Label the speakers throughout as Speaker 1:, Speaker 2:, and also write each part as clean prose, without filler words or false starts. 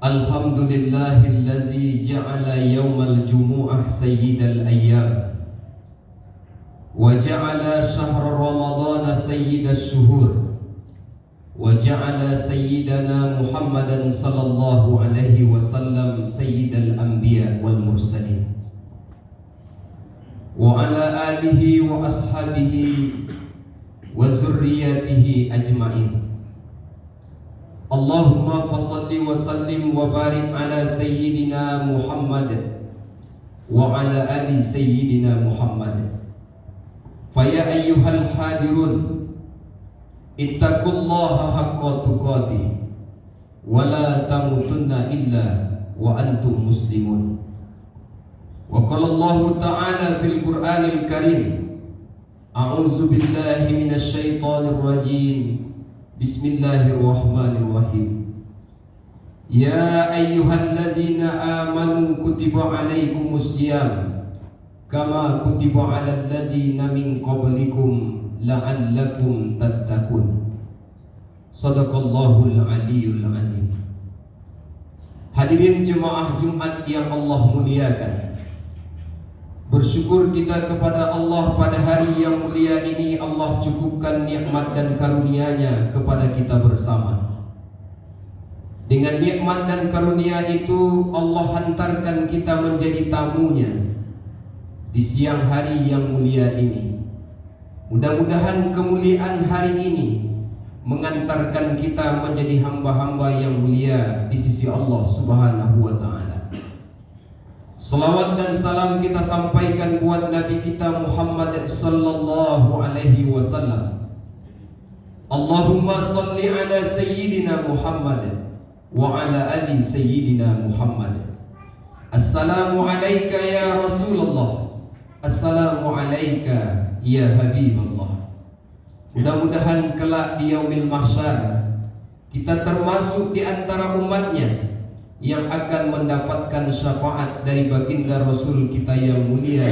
Speaker 1: Alhamdulillahillazi ja'ala yawmal jumu'ah sayyidal ayyam wa ja'ala syahr ramadana sayyidas syuhur wa ja'ala sayyidana Muhammadan sallallahu alaihi wasallam sayyidal anbiya wal mursalin wa ala alihi wa ashabihi wa zurriyatihi ajma'in. Allahumma fasalli wa sallim wa barik ala sayyidina Muhammad wa ala ali sayyidina Muhammad. Faya ayyuhal hadirun ittaqullaha haqqa tuqatih wa la tamutunna illa wa antum muslimun. Wa qala Allah ta'ala fil Qur'anil Karim, a'udzu billahi minasy syaithanir rajim. Bismillahirrahmanirrahim. Ya ayyuhallazina amanu kutiba alaikumusiyam kama kutiba alal ladzina min qablikum la'allakum tattaqun. Shadaqallahul aliyyul azim. Hadirin jemaah Jumat yang Allah muliakan, bersyukur kita kepada Allah pada hari yang mulia ini. Allah cukupkan nikmat dan karunia-Nya kepada kita bersama. Dengan nikmat dan karunia itu Allah hantarkan kita menjadi tamunya di siang hari yang mulia ini. Mudah-mudahan kemuliaan hari ini mengantarkan kita menjadi hamba-hamba yang mulia di sisi Allah Subhanahu wa ta'ala. Salawat dan salam kita sampaikan buat Nabi kita Muhammad sallallahu alaihi wasallam. Allahumma salli ala sayyidina Muhammad wa ala ali sayyidina Muhammad. Assalamu alayka ya Rasulullah, assalamu alayka ya Habiballah. Mudah-mudahan kelak di yaumil mahsyar kita termasuk di antara umatnya yang akan mendapatkan syafaat dari baginda Rasul kita yang mulia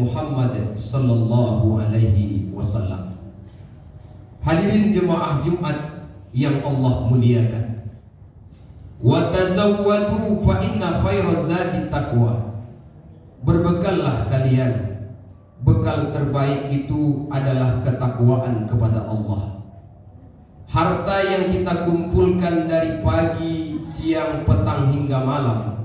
Speaker 1: Muhammad sallallahu alaihi wasallam. Hadirin jemaah Jumat yang Allah muliakan, wa tazawwadu fa inna khairaz zadi taqwa. Berbekallah kalian, bekal terbaik itu adalah ketakwaan kepada Allah. Harta yang kita kumpulkan dari pagi, siang, petang hingga malam,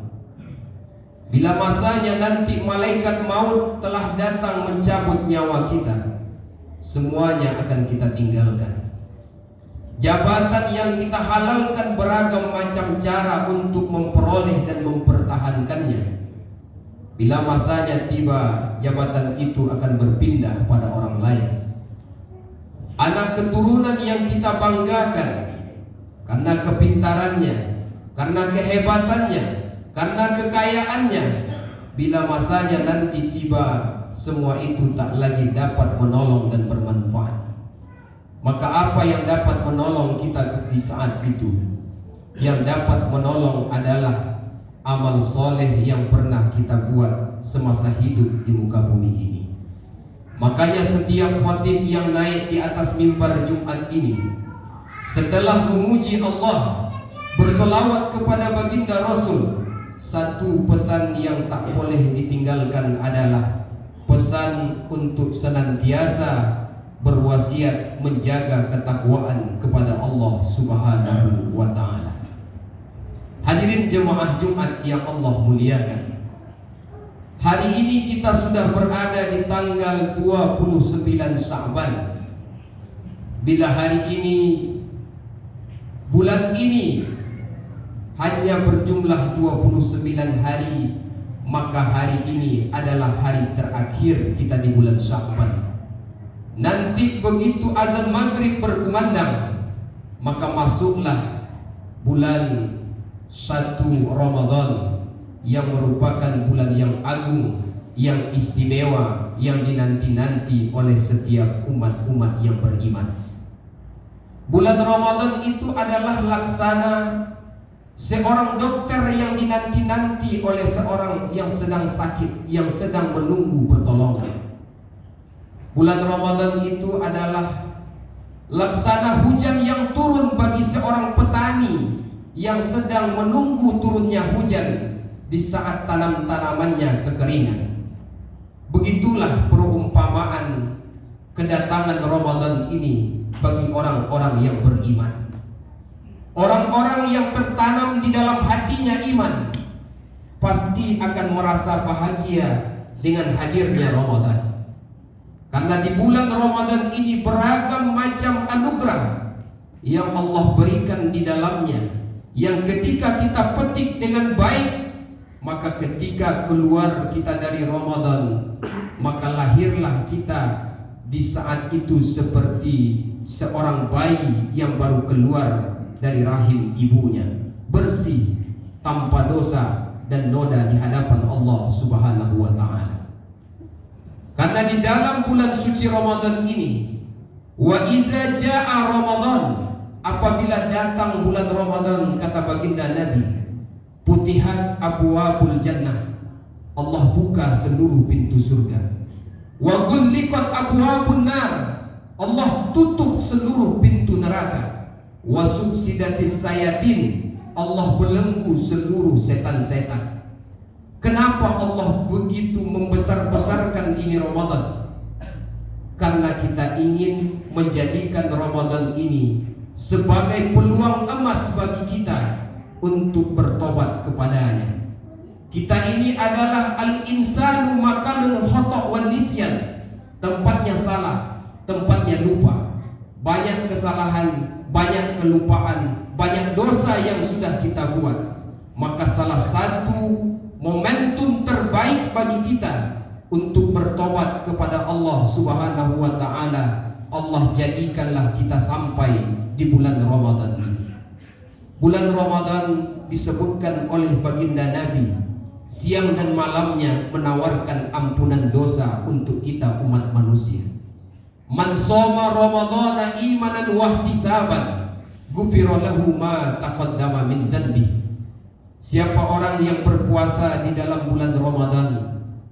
Speaker 1: bila masanya nanti malaikat maut telah datang mencabut nyawa kita, semuanya akan kita tinggalkan. Jabatan yang kita halalkan beragam macam cara untuk memperoleh dan mempertahankannya, bila masanya tiba, jabatan itu akan berpindah pada orang lain. Anak keturunan yang kita banggakan karena kepintarannya, karena kehebatannya, karena kekayaannya, bila masanya nanti tiba, semua itu tak lagi dapat menolong dan bermanfaat. Maka apa yang dapat menolong kita di saat itu? Yang dapat menolong adalah amal soleh yang pernah kita buat semasa hidup di muka bumi ini. Makanya setiap khatib yang naik di atas mimbar Jumat ini, setelah memuji Allah, bersolawat kepada baginda Rasul, satu pesan yang tak boleh ditinggalkan adalah pesan untuk senantiasa berwasiat menjaga ketakwaan kepada Allah Subhanahu wa ta'ala. Hadirin jemaah Jumat yang Allah muliakan, hari ini kita sudah berada di tanggal 29 Sya'ban. Bila hari ini, bulan ini hanya berjumlah 29 hari, maka hari ini adalah hari terakhir kita di bulan Sya'ban. Nanti begitu azan maghrib berkumandang, maka masuklah bulan 1 Ramadan, yang merupakan bulan yang agung, yang istimewa, yang dinanti-nanti oleh setiap umat-umat yang beriman. Bulan Ramadan itu adalah laksana seorang dokter yang dinanti-nanti oleh seorang yang sedang sakit, yang sedang menunggu pertolongan. Bulan Ramadan itu adalah laksana hujan yang turun bagi seorang petani yang sedang menunggu turunnya hujan di saat tanam-tanamannya kekeringan. Begitulah perumpamaan kedatangan Ramadan ini bagi orang-orang yang beriman. Orang-orang yang tertanam di dalam hatinya iman pasti akan merasa bahagia dengan hadirnya Ramadan. Karena di bulan Ramadan ini beragam macam anugerah yang Allah berikan di dalamnya, yang ketika kita petik dengan baik, maka ketika keluar kita dari Ramadan, maka lahirlah kita di saat itu seperti seorang bayi yang baru keluar dari rahim ibunya, bersih, tanpa dosa dan noda di hadapan Allah Subhanahu wa ta'ala. Karena di dalam bulan suci Ramadan ini, wa iza jaa Ramadan, apabila datang bulan Ramadan, kata baginda Nabi, putihat abwabul jannah, Allah buka seluruh pintu surga. Wa ghulliqat abwabun nar, Allah tutup seluruh pintu neraka. Wa subsidatis sayatin, Allah belenggu seluruh setan-setan. Kenapa Allah begitu membesar-besarkan ini Ramadan? Karena kita ingin menjadikan Ramadan ini sebagai peluang emas bagi kita untuk bertobat kepadanya. Kita ini adalah al-insanu makalun khata' wan nisyan, tempatnya salah, tempatnya lupa. Banyak kesalahan, banyak kelupaan, banyak dosa yang sudah kita buat. Maka salah satu momentum terbaik bagi kita untuk bertobat kepada Allah Subhanahu wa ta'ala, Allah jadikanlah kita sampai di bulan Ramadan ini. Bulan Ramadan disebutkan oleh baginda Nabi, siang dan malamnya menawarkan ampunan dosa untuk kita umat manusia. Man shoma Ramadhana imanan wa ihtisaban, ghufira lahu ma taqaddama min dzanbi. Siapa orang yang berpuasa di dalam bulan Ramadan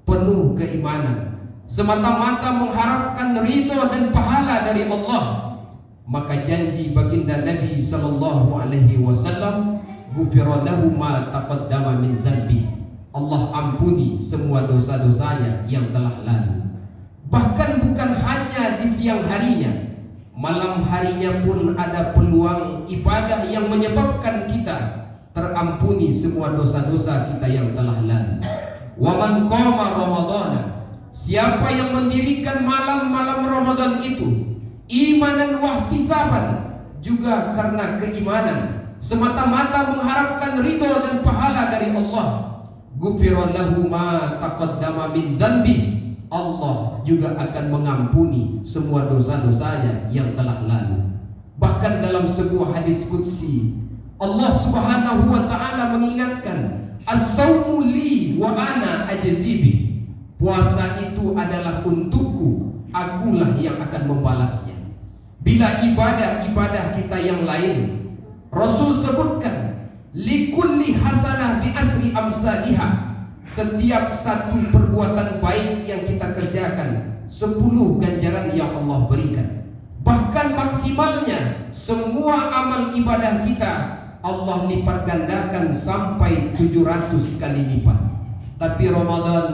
Speaker 1: penuh keimanan, semata-mata mengharapkan ridho dan pahala dari Allah, maka janji baginda Nabi sallallahu alaihi wasallam, ghufira lahu ma taqaddama min dzanbi, Allah ampuni semua dosa-dosanya yang telah lalu. Bahkan bukan hanya di siang harinya, malam harinya pun ada peluang ibadah yang menyebabkan kita terampuni semua dosa-dosa kita yang telah lalu. Wa man qama ramadhana, siapa yang mendirikan malam-malam Ramadan itu imanan wa ihtisaban, juga karena keimanan, semata-mata mengharapkan ridho dan pahala dari Allah, ghufira lahu ma taqaddama min dzanbi, Allah juga akan mengampuni semua dosa-dosanya yang telah lalu. Bahkan dalam sebuah hadis qudsi, Allah Subhanahu wa ta'ala mengingatkan, as-saumu li wa ana ajzibi, puasa itu adalah untukku, akulah yang akan membalasnya. Bila ibadah-ibadah kita yang lain, Rasul sebutkan, likulli hasanah bi asri amsalihah, setiap satu perbuatan baik yang kita kerjakan 10 ganjaran yang Allah berikan. Bahkan maksimalnya semua amal ibadah kita Allah lipat gandakan sampai 700 kali lipat. Tapi Ramadan,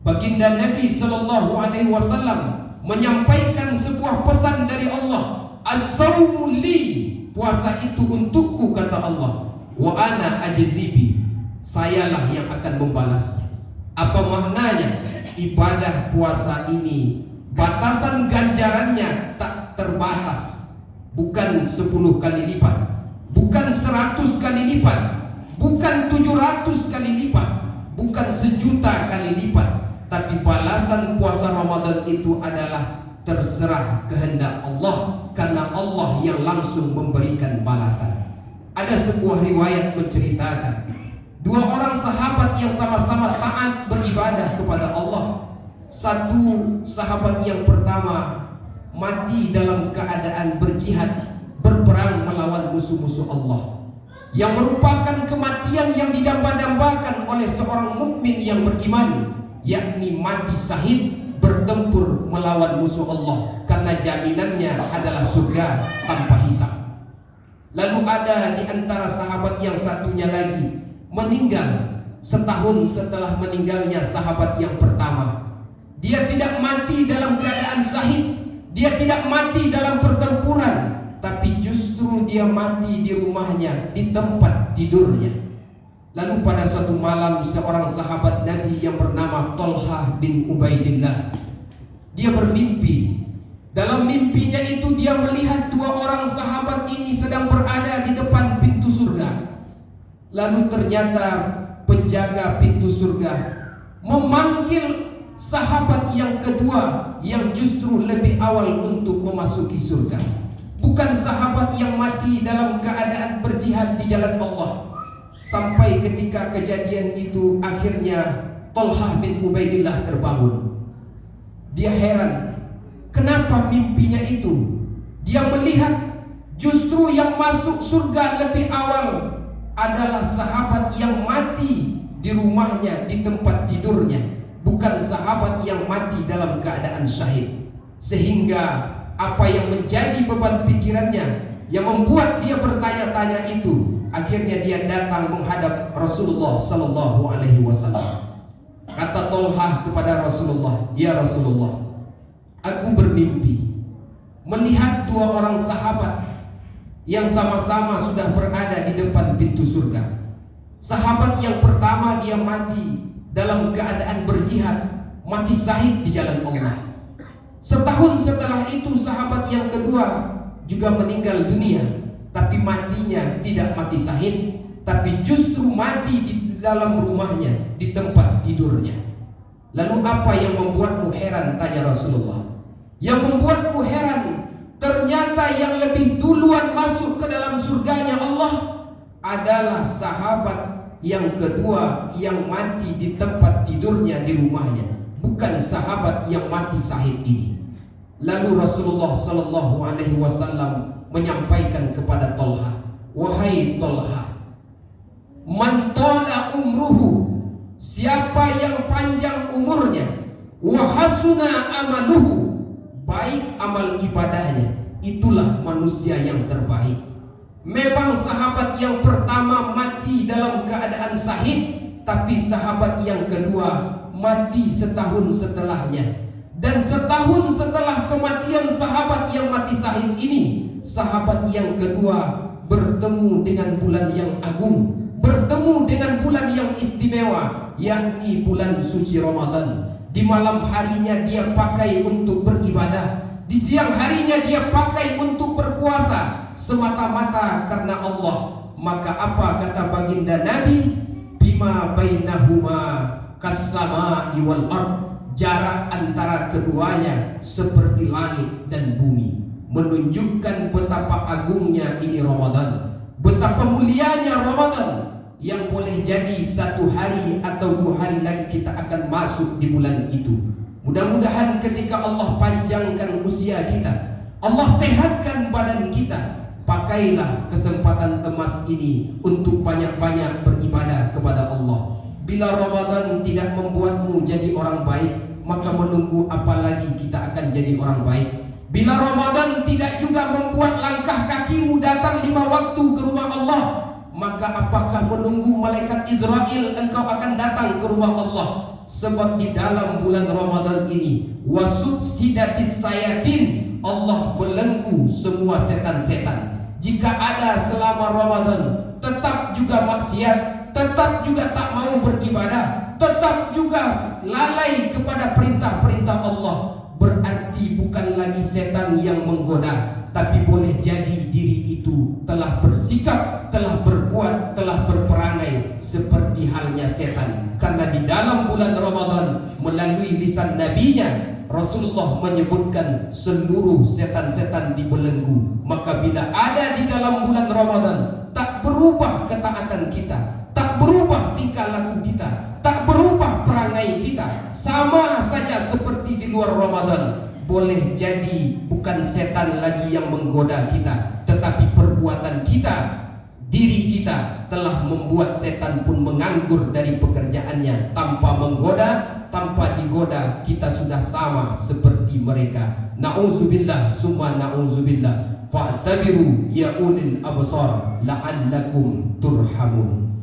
Speaker 1: baginda Nabi sallallahu alaihi wasallam menyampaikan sebuah pesan dari Allah, as-saumu li, puasa itu untukku, kata Allah, wa ana ajzibi, sayalah yang akan membalasnya. Apa maknanya? Ibadah puasa ini batasan ganjarannya tak terbatas, bukan 10 kali lipat, bukan 100 kali lipat, bukan 700 kali lipat, bukan 1.000.000 kali lipat. Tapi balasan puasa Ramadan itu adalah terserah kehendak Allah, karena Allah yang langsung memberikan balasan. Ada sebuah riwayat menceritakan, 2 orang sahabat yang sama-sama taat beribadah kepada Allah. Satu sahabat yang pertama mati dalam keadaan berjihad, berperang melawan musuh-musuh Allah, yang merupakan kematian yang didamba-dambakan oleh seorang mukmin yang beriman, yakni mati syahid bertempur melawan musuh Allah, karena jaminannya adalah surga tanpa hisab. Lalu ada di antara sahabat yang satunya lagi meninggal setahun setelah meninggalnya sahabat yang pertama. Dia tidak mati dalam keadaan syahid, dia tidak mati dalam pertempuran, tapi justru dia mati di rumahnya, di tempat tidurnya. Lalu pada suatu malam seorang sahabat Nabi yang bernama Thalhah bin Ubaidillah, dia bermimpi. Dalam mimpinya itu dia melihat dua orang sahabat ini sedang berada di depan pintu surga. Lalu ternyata penjaga pintu surga memanggil sahabat yang kedua yang justru lebih awal untuk memasuki surga. Bukan sahabat yang mati dalam keadaan berjihad di jalan Allah. Sampai ketika kejadian itu akhirnya Thalhah bin Ubaidillah terbangun. Dia heran, kenapa mimpinya itu? Dia melihat justru yang masuk surga lebih awal adalah sahabat yang mati di rumahnya, di tempat tidurnya, bukan sahabat yang mati dalam keadaan syahid. Sehingga apa yang menjadi beban pikirannya, yang membuat dia bertanya-tanya itu, akhirnya dia datang menghadap Rasulullah sallallahu alaihi wasallam. Kata Thalhah kepada Rasulullah, "Ya Rasulullah, aku bermimpi melihat dua orang sahabat yang sama-sama sudah berada di depan pintu surga. Sahabat yang pertama dia mati dalam keadaan berjihad, mati syahid di jalan Allah. Setahun setelah itu sahabat yang kedua juga meninggal dunia, tapi matinya tidak mati syahid, tapi justru mati di dalam rumahnya, di tempat tidurnya. Lalu apa yang membuatmu heran?" tanya Rasulullah. "Yang membuatku heran, ternyata yang lebih duluan masuk ke dalam surganya Allah adalah sahabat yang kedua yang mati di tempat tidurnya di rumahnya, bukan sahabat yang mati syahid ini." Lalu Rasulullah sallallahu alaihi wasallam menyampaikan kepada Thalhah, "Wahai Thalhah, man tala umruhu, siapa yang panjang umurnya, wa hasuna amaluhu, baik amal ibadahnya, itulah manusia yang terbaik." Memang sahabat yang pertama mati dalam keadaan syahid, tapi sahabat yang kedua mati setahun setelahnya. Dan setahun setelah kematian sahabat yang mati syahid ini, sahabat yang kedua bertemu dengan bulan yang agung, bertemu dengan bulan yang istimewa, yakni bulan suci Ramadan. Di malam harinya dia pakai untuk beribadah, di siang harinya dia pakai untuk berpuasa, semata-mata karena Allah. Maka apa kata baginda Nabi? "Bima bainahuma kas-sama'i wal ard." Jarak antara keduanya seperti langit dan bumi, menunjukkan betapa agungnya ini Ramadan, betapa mulianya Ramadan, yang boleh jadi satu hari atau 2 hari lagi kita akan masuk di bulan itu. Mudah-mudahan ketika Allah panjangkan usia kita, Allah sehatkan badan kita, pakailah kesempatan emas ini untuk banyak-banyak beribadah kepada Allah. Bila Ramadan tidak membuatmu jadi orang baik, maka menunggu apa lagi kita akan jadi orang baik. Bila Ramadan tidak juga membuat langkah kakimu datang 5 waktu ke rumah Allah, maka apakah menunggu malaikat Israel engkau akan datang ke rumah Allah? Sebab di dalam bulan Ramadan ini wasubsidatis sayatin, Allah belenggu semua setan-setan. Jika ada selama Ramadan tetap juga maksiat, tetap juga tak mau beribadah, tetap juga lalai kepada perintah-perintah Allah, berarti bukan lagi setan yang menggoda, tapi boleh jadi diri itu telah bersikap, telah berbuat, telah berperangai seperti halnya setan. Karena di dalam bulan Ramadan melalui lisan nabinya Rasulullah menyebutkan seluruh setan-setan dibelenggu. Maka bila ada di dalam bulan Ramadan tak berubah ketaatan kita, tak berubah tingkah laku kita, tak berubah perangai kita, sama saja seperti di luar Ramadan, boleh jadi bukan setan lagi yang menggoda kita, tetapi perbuatan kita, diri kita telah membuat setan pun menganggur dari pekerjaannya. Tanpa menggoda, tanpa digoda, kita sudah sama seperti mereka. Na'udzubillah summa na'udzubillah. fa'tabiru ya ulil absar la'allakum turhamun.